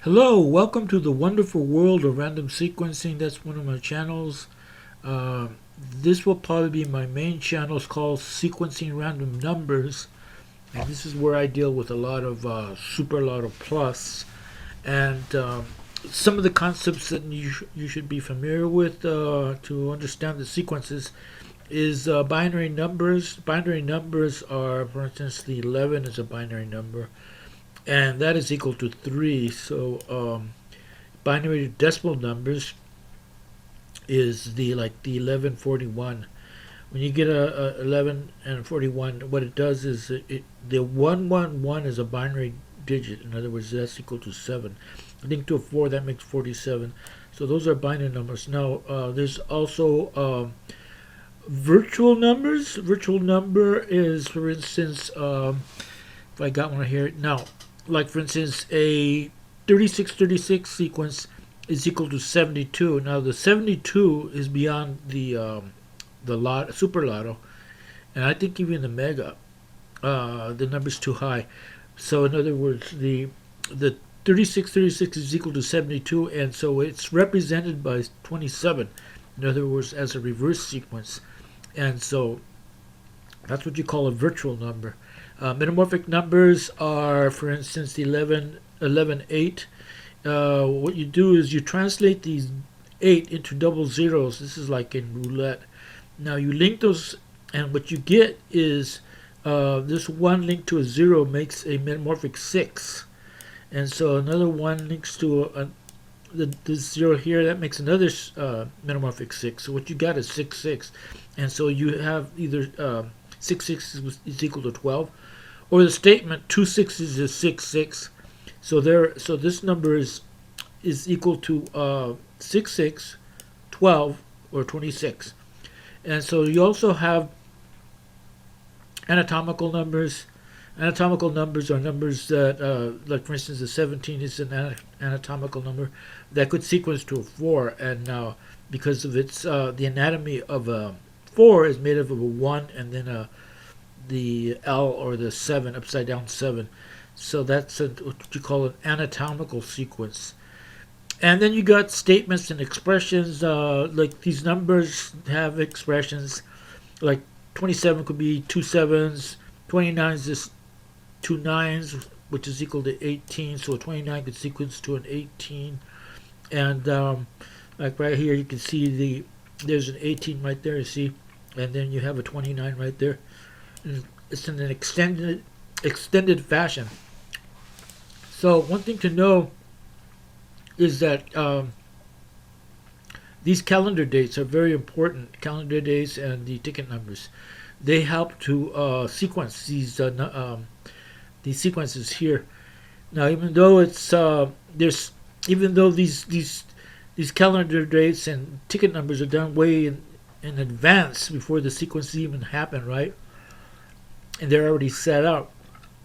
Hello, welcome to the wonderful world of random sequencing. That's one of my channels. Uh, this will probably be my main channel. It's called Sequencing Random Numbers. And this is where I deal with a lot of Super Lotto Plus. And some of the concepts that you should be familiar with to understand the sequences is binary numbers. Binary numbers are, for instance, the 11 is a binary number, and that is equal to 3. So binary decimal numbers is the 1141. When you get a 11 and 41, what it does is the 111 is a binary digit. In other words, that's equal to 7. Linked to a 4, that makes 47. So those are binary numbers. Now there's also virtual numbers. Virtual number is, for instance, if I got one here now, like for instance, a 3636 sequence is equal to 72. Now the 72 is beyond the super lotto, and I think even the mega, the number's too high. So in other words, the 3636 is equal to 72, and so it's represented by 27. In other words, as a reverse sequence, and so that's what you call a virtual number. Metamorphic numbers are, for instance, the 11, 8. What you do is you translate these 8 into double zeros. This is like in roulette. Now you link those, and what you get is this one linked to a 0 makes a metamorphic 6. And so another one links to the 0 here, that makes another metamorphic 6. So what you got is 6, 6. And so you have either 6, 6 is equal to 12, or the statement 2 6s is 6, 6. So this number is equal to 6, 6, 12, or 26. And so you also have anatomical numbers. Anatomical numbers are numbers that, like for instance, the 17 is an anatomical number that could sequence to a 4, and now because of its the anatomy of a 4 is made up of a 1 and then the L or the 7, upside down 7. So that's what you call an anatomical sequence. And then you got statements and expressions. Like these numbers have expressions. Like 27 could be 2 7s. 29 is just 2 9s, which is equal to 18. So a 29 could sequence to an 18. And like right here, you can see there's an 18 right there. You see, and then you have a 29 right there. And it's in an extended fashion. So one thing to know is that these calendar dates are very important. Calendar dates and the ticket numbers, they help to sequence these sequences here. Now, even though these calendar dates and ticket numbers are done way in advance before the sequences even happen, right? And they're already set up,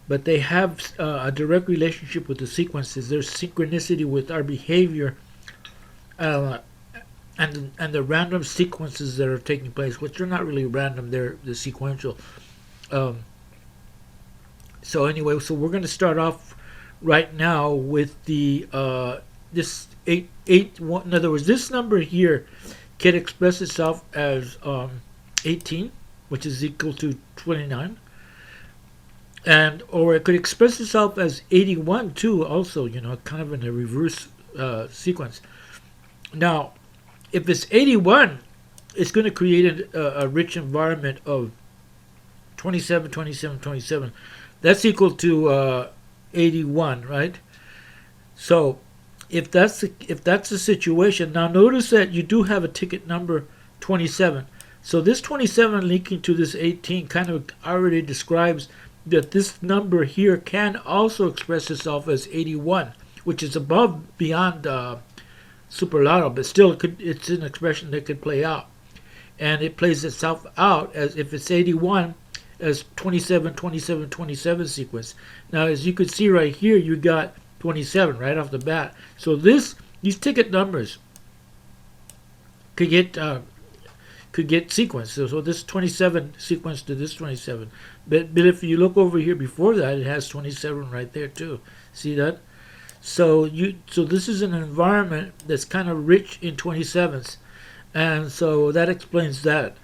but they have a direct relationship with the sequences. There's synchronicity with our behavior and the random sequences that are taking place, which are not really random, they're sequential. So anyway, so we're going to start off right now with the this 8 1. In other words, this number here can express itself as 18, which is equal to 29. And or it could express itself as 81 too, also, kind of in a reverse sequence. Now, if it's 81, it's going to create a rich environment of 27, 27, 27. That's equal to 81, right? So if that's the situation, now notice that you do have a ticket number 27. So this 27 linking to this 18 kind of already describes that this number here can also express itself as 81, which is beyond Super Lotto, but still it's an expression that could play out. And it plays itself out as, if it's 81, as 27, 27, 27 sequence. Now, as you can see right here, you got 27 right off the bat. So these ticket numbers could get sequenced. So this 27 sequence to this 27. But if you look over here before that, it has 27 right there too. See that? So this is an environment that's kind of rich in 27s, and so that explains that.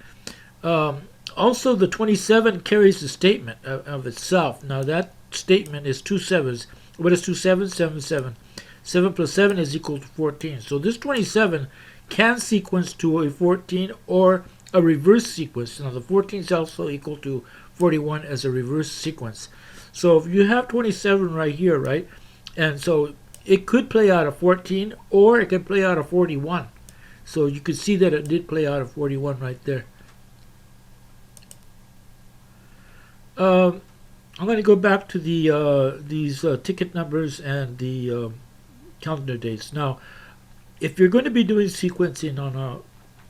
Um, Also, the 27 carries the statement of itself. Now that statement is two sevens. What is two sevens? 7, 7. 7 plus 7 is equal to 14. So this 27 can sequence to a 14 or a reverse sequence. Now the 14 is also equal to 41 as a reverse sequence. So if you have 27 right here, right, and so it could play out of 14 or it could play out of 41. So you could see that it did play out of 41 right there. I'm going to go back to these ticket numbers and the calendar dates. Now, if you're going to be doing sequencing on a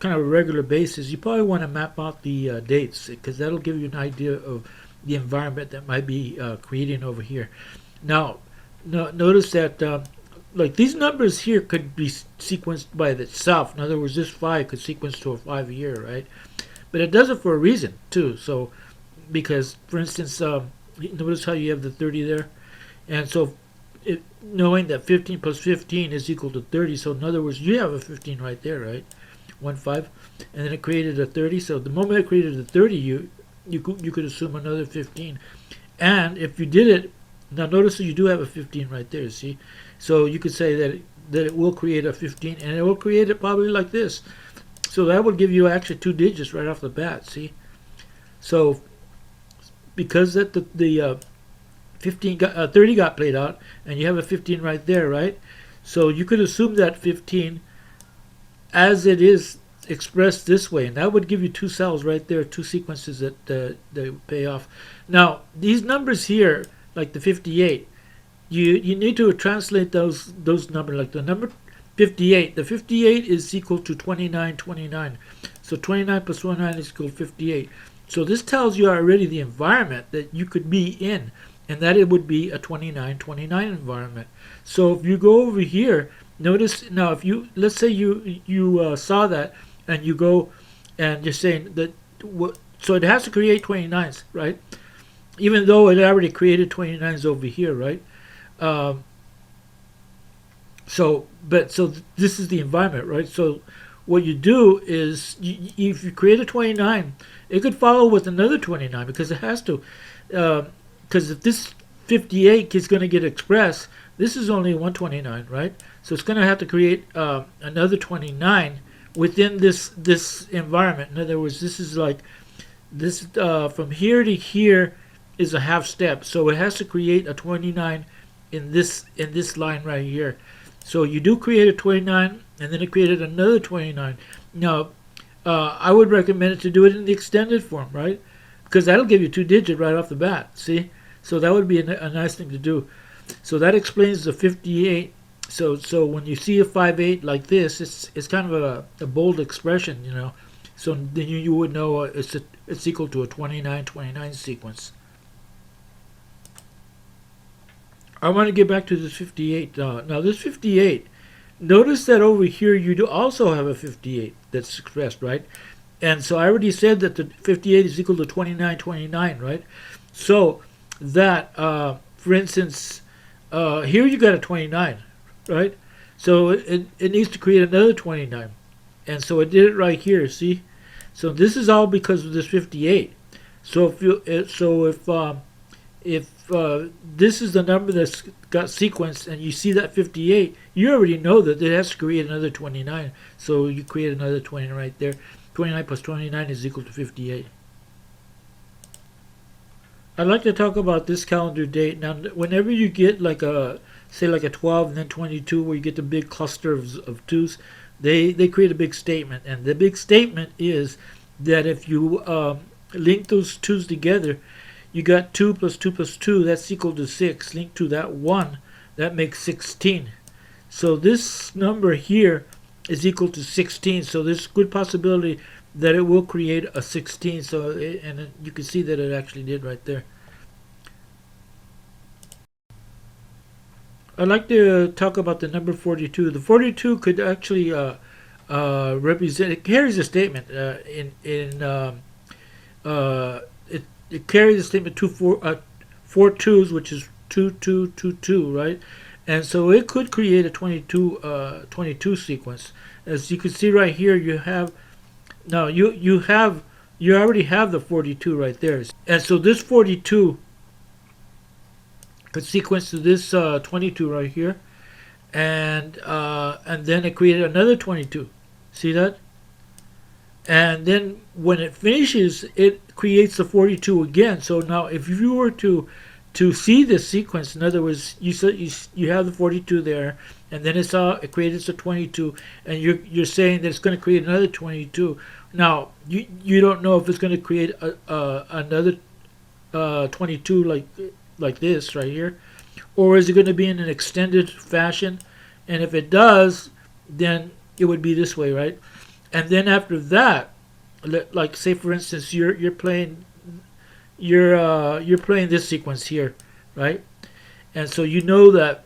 kind of a regular basis, you probably want to map out the dates, because that'll give you an idea of the environment that might be creating over here. Now, notice that like these numbers here could be sequenced by itself. In other words, this 5 could sequence to a 5 here, right? But it does it for a reason too. So, because for instance, notice how you have the 30 there, and so knowing that 15 plus 15 is equal to 30. So in other words, you have a 15 right there, right? 1, 5, and then it created a 30. So the moment it created a 30, you could assume another 15. And if you did it, now notice that you do have a 15 right there. See, so you could say that it will create a 15, and it will create it probably like this. So that would give you actually 2 digits right off the bat. See, so because that the 30 got played out, and you have a 15 right there, right? So you could assume that 15 as it is expressed this way, and that would give you 2 cells right there, 2 sequences that they pay off. Now these numbers here, like the 58, you need to translate those numbers. Like the number 58, the 58 is equal to 29, 29. So 29 plus 29 is equal to 58. So this tells you already the environment that you could be in, and that it would be a 29, 29 environment. So if you go over here, notice now, if you, let's say you saw that, and you go and you're saying that, so it has to create 29s, right? Even though it already created 29s over here, right? So this is the environment, right? So what you do is, if you create a 29, it could follow with another 29, because it has to. Because if this 58 is going to get expressed, this is only 129, right? So it's going to have to create another 29 within this environment. In other words, this is like this from here to here is a half step, so it has to create a 29 in this line right here. So you do create a 29, and then it created another 29. Now, I would recommend it to do it in the extended form, right? Because that'll give you 2 digits right off the bat. See, so that would be a nice thing to do. So that explains the 58. So when you see a 58 like this, it's kind of a bold expression, you know. So then you would know it's equal to a 29, 29 sequence. I want to get back to this 58. Now this 58, notice that over here you do also have a 58 that's expressed, right? And so I already said that the 58 is equal to 29, 29, right? So that, for instance, here you got a 29, right? So it needs to create another 29. And so it did it right here, see? So this is all because of this 58. So if this is the number that's got sequenced, and you see that 58, you already know that it has to create another 29. So you create another 20 right there. 29 plus 29 is equal to 58. I'd like to talk about this calendar date. Now, whenever you get like say like a 12 and then 22, where you get the big cluster of twos, they create a big statement. And the big statement is that if you link those twos together, you got 2 plus 2 plus 2, that's equal to 6. Link to that 1, that makes 16. So this number here is equal to 16. So there's good possibility that it will create a 16. So and you can see that it actually did right there. I'd like to talk about the number 42. The 42 could actually represent, it carries a statement it carries a statement 4 twos, which is 2 2 2 2, right? And so it could create a 22 sequence. As you can see right here, you have now you already have the 42 right there, and so this 42 could sequence to this 22 right here, and then it created another 22. See that? And then when it finishes, it creates the 42 again. So now, if you were to see this sequence, in other words, you have the 42 there, and then it creates a 22, and you're saying that it's going to create another 22. Now you don't know if it's going to create another 22 like this right here, or is it going to be in an extended fashion? And if it does, then it would be this way, right? And then after that, like say for instance, you're playing this sequence here, right? And so you know that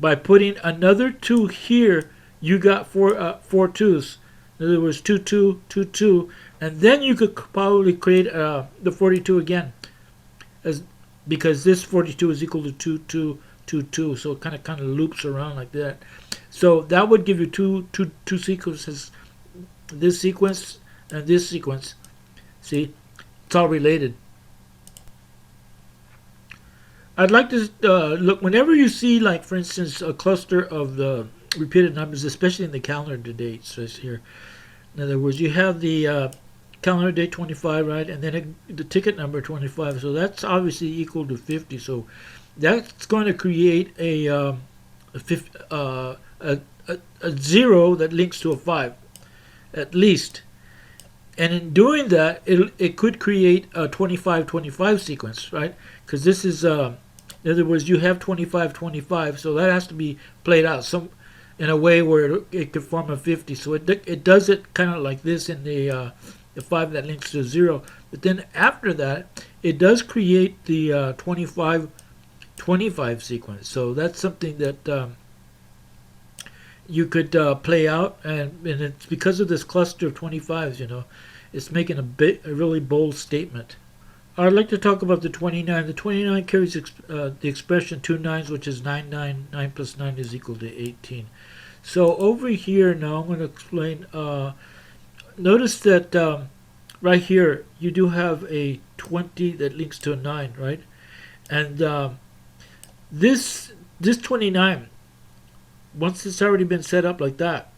by putting another 2 here, you got four twos. In other words, 2 2 2 2, and then you could probably create the 42 again, because this 42 is equal to 2 2 2 2. So it kind of loops around like that. So that would give you two sequences. This sequence and this sequence. See, it's all related. I'd like to look whenever you see, like for instance, a cluster of the repeated numbers, especially in the calendar dates. Right here. In other words, you have the calendar date 25, right, and then the ticket number 25. So that's obviously equal to 50. So that's going to create a 0 that links to a 5. At least, and in doing that, it could create a 25-25 sequence, right? Because this is, in other words, you have 25-25, so that has to be played out in a way where it could form a 50. So it does it kind of like this in the 5 that links to 0. But then after that, it does create the 25-25 sequence. So that's something that you could play out, and it's because of this cluster of 25s, it's making a really bold statement. I'd like to talk about the 29. The 29 carries the expression 2 9s, which is 9 9. 9 plus 9 is equal to 18. So over here now, I'm going to explain. Notice that right here, you do have a 20 that links to a 9, right? And this 29, once it's already been set up like that,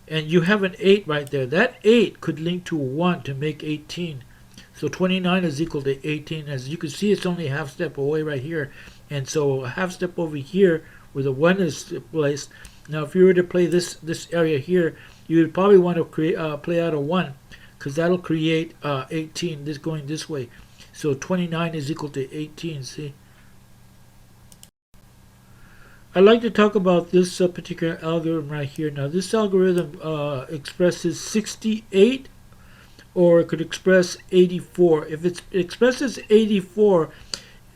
and you have an 8 right there, that 8 could link to a 1 to make 18. So 29 is equal to 18. As you can see, it's only a half step away right here. And so a half step over here where the 1 is placed. Now if you were to play this area here, you would probably want to play out a 1, because that'll create 18, this going this way. So 29 is equal to 18, see? I'd like to talk about this particular algorithm right here. Now this algorithm expresses 68, or it could express 84. If it expresses 84,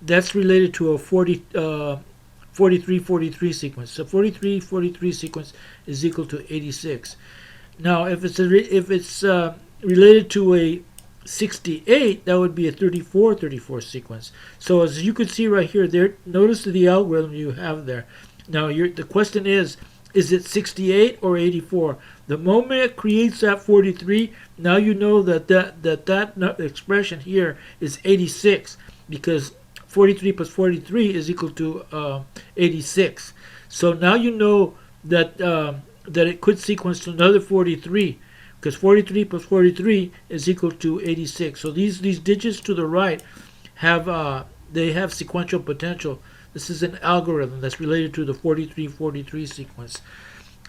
that's related to a 43-43 sequence. So 43-43 sequence is equal to 86. Now if it's related to a 68, that would be a 34-34 sequence. So as you can see right here, there, notice the algorithm you have there. Now the question is it 68 or 84? The moment it creates that 43, now you know that expression here is 86, because 43 plus 43 is equal to 86. So now you know that that it could sequence to another 43, because 43 plus 43 is equal to 86. So these digits to the right have they have sequential potential. This is an algorithm that's related to the 43-43 sequence.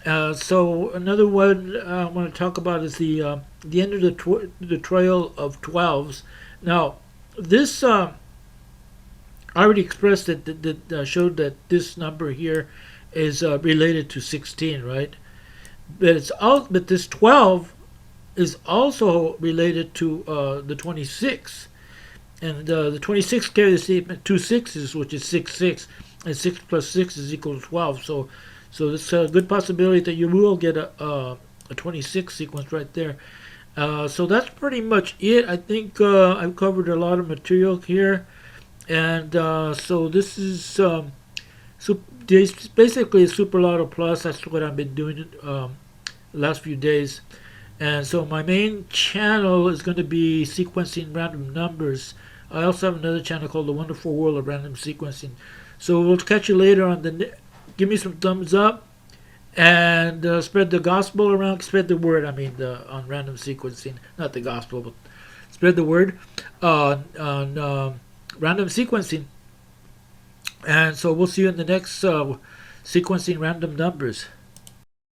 So another one I want to talk about is the end of the trail of 12s. Now this I already expressed that showed that this number here is related to 16, right? But this 12 is also related to the 26. And the 26 carries the statement 2 6s, which is 6 6, and 6 plus 6 is equal to 12. So it's a good possibility that you will get a 26 sequence right there. So that's pretty much it. I think I've covered a lot of material here, and so this is So this basically Super Lotto Plus. That's what I've been doing last few days. And so my main channel is going to be sequencing random numbers. I also have another channel called The Wonderful World of Random Sequencing. So we'll catch you later on the. Give me some thumbs up and spread the gospel around. Spread the word. I mean, on random sequencing, not the gospel, but spread the word on random sequencing. And so we'll see you in the next sequencing random numbers.